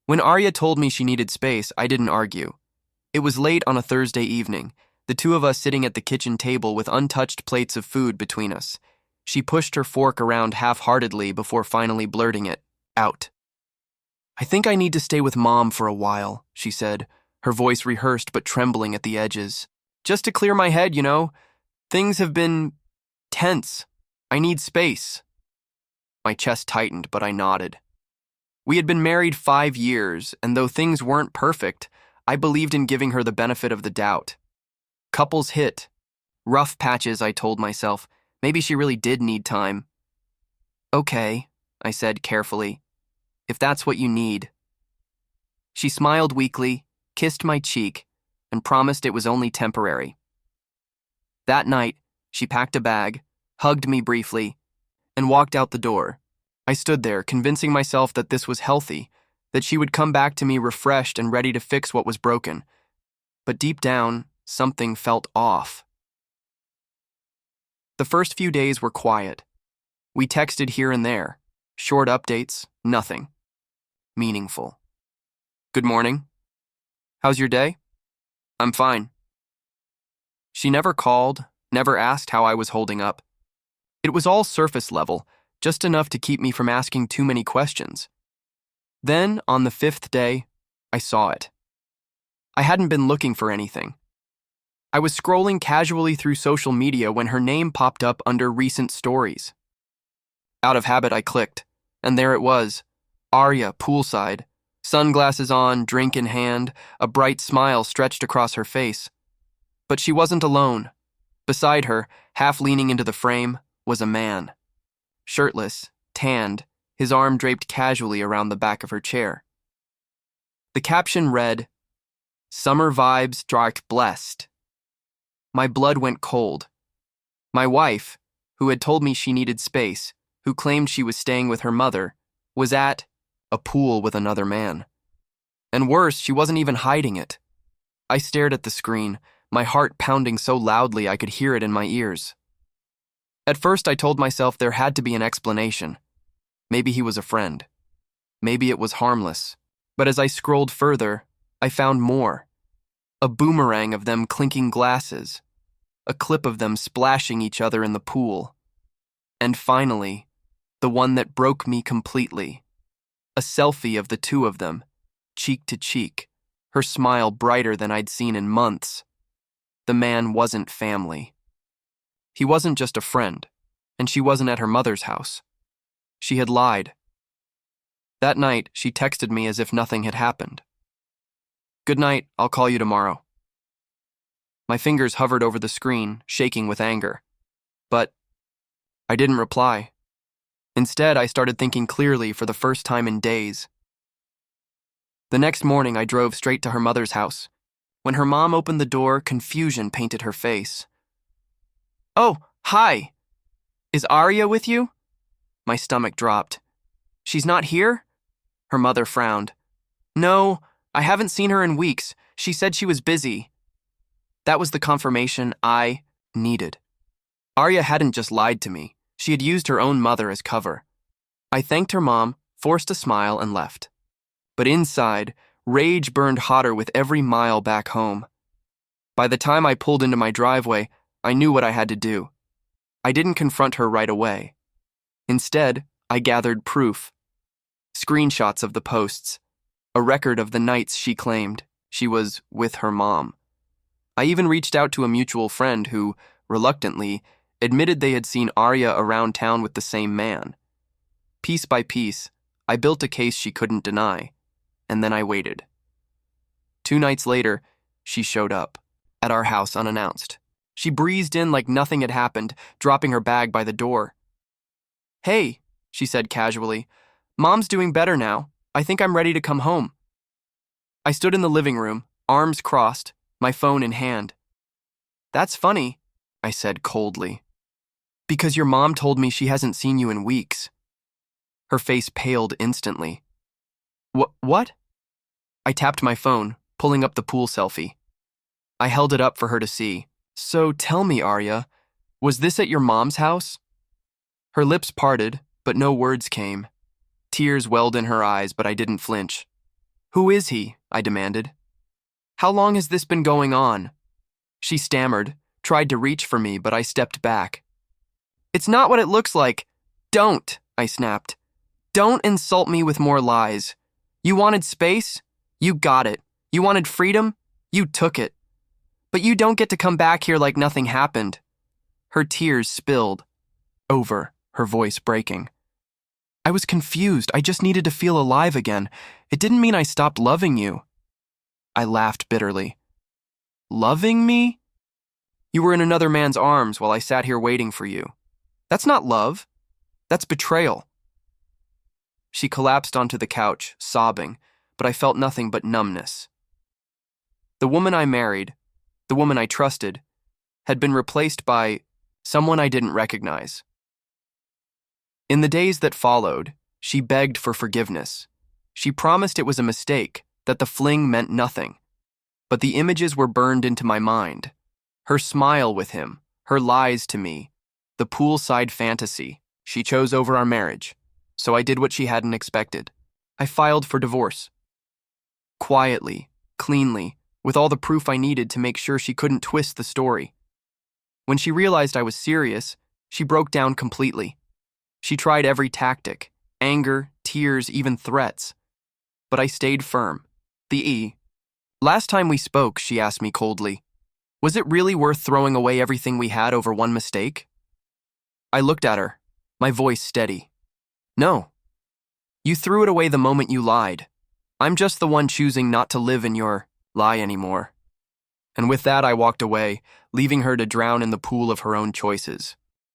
When Arya told me she needed space, I didn't argue. It was late on a Thursday evening, the two of us sitting at the kitchen table with untouched plates of food between us. She pushed her fork around half-heartedly before finally blurting it out. "I think I need to stay with Mom for a while," she said, her voice rehearsed but trembling at the edges. "Just to clear my head, you know. Things have been tense. I need space." My chest tightened, but I nodded. We had been married 5 years, and though things weren't perfect, I believed in giving her the benefit of the doubt. Couples hit. Rough patches, I told myself. Maybe she really did need time. "Okay," I said carefully, "if that's what you need." She smiled weakly, kissed my cheek, and promised it was only temporary. That night, she packed a bag, hugged me briefly, and walked out the door. I stood there, convincing myself that this was healthy, that she would come back to me refreshed and ready to fix what was broken. But deep down, something felt off. The first few days were quiet. We texted here and there, short updates, nothing meaningful. "Good morning. How's your day?" "I'm fine." She never called, never asked how I was holding up. It was all surface level, just enough to keep me from asking too many questions. Then, on the 5th day, I saw it. I hadn't been looking for anything. I was scrolling casually through social media when her name popped up under recent stories. Out of habit, I clicked, and there it was, Arya poolside, sunglasses on, drink in hand, a bright smile stretched across her face. But she wasn't alone. Beside her, half leaning into the frame, was a man. Shirtless, tanned, his arm draped casually around the back of her chair. The caption read, "Summer vibes strike blessed." My blood went cold. My wife, who had told me she needed space, who claimed she was staying with her mother, was at a pool with another man. And worse, she wasn't even hiding it. I stared at the screen, my heart pounding so loudly I could hear it in my ears. At first, I told myself there had to be an explanation. Maybe he was a friend. Maybe it was harmless. But as I scrolled further, I found more. A boomerang of them clinking glasses. A clip of them splashing each other in the pool. And finally, the one that broke me completely. A selfie of the two of them, cheek to cheek, her smile brighter than I'd seen in months. The man wasn't family. He wasn't just a friend, and she wasn't at her mother's house. She had lied. That night, she texted me as if nothing had happened. "Good night, I'll call you tomorrow." My fingers hovered over the screen, shaking with anger. But I didn't reply. Instead, I started thinking clearly for the first time in days. The next morning, I drove straight to her mother's house. When her mom opened the door, confusion painted her face. "Oh, hi. Is Arya with you?" My stomach dropped. "She's not here?" Her mother frowned. "No, I haven't seen her in weeks. She said she was busy." That was the confirmation I needed. Arya hadn't just lied to me. She had used her own mother as cover. I thanked her mom, forced a smile, and left. But inside, rage burned hotter with every mile back home. By the time I pulled into my driveway, I knew what I had to do. I didn't confront her right away. Instead, I gathered proof. Screenshots of the posts, a record of the nights she claimed she was with her mom. I even reached out to a mutual friend who, reluctantly, admitted they had seen Arya around town with the same man. Piece by piece, I built a case she couldn't deny, and then I waited. 2 nights later, she showed up, at our house unannounced. She breezed in like nothing had happened, dropping her bag by the door. "Hey," she said casually, "Mom's doing better now. I think I'm ready to come home." I stood in the living room, arms crossed, my phone in hand. "That's funny," I said coldly. "Because your mom told me she hasn't seen you in weeks." Her face paled instantly. What? I tapped my phone, pulling up the pool selfie. I held it up for her to see. "So tell me, Arya, was this at your mom's house?" Her lips parted, but no words came. Tears welled in her eyes, but I didn't flinch. Who is he? I demanded. How long has this been going on? She stammered, tried to reach for me, but I stepped back. It's not what it looks like. Don't, I snapped. Don't insult me with more lies. You wanted space? You got it. You wanted freedom? You took it. But you don't get to come back here like nothing happened. Her tears spilled over, her voice breaking. I was confused. I just needed to feel alive again. It didn't mean I stopped loving you. I laughed bitterly. Loving me? You were in another man's arms while I sat here waiting for you. That's not love. That's betrayal. She collapsed onto the couch, sobbing, but I felt nothing but numbness. The woman I married, the woman I trusted, had been replaced by someone I didn't recognize. In the days that followed, she begged for forgiveness. She promised it was a mistake, that the fling meant nothing. But the images were burned into my mind. Her smile with him, her lies to me, the poolside fantasy. She chose over our marriage, so I did what she hadn't expected. I filed for divorce. Quietly, cleanly, with all the proof I needed to make sure she couldn't twist the story. When she realized I was serious, she broke down completely. She tried every tactic, anger, tears, even threats. But I stayed firm. Last time we spoke, she asked me coldly, was it really worth throwing away everything we had over one mistake? I looked at her, my voice steady. No. You threw it away the moment you lied. I'm just the one choosing not to live in your lie anymore. And with that, I walked away, leaving her to drown in the pool of her own choices.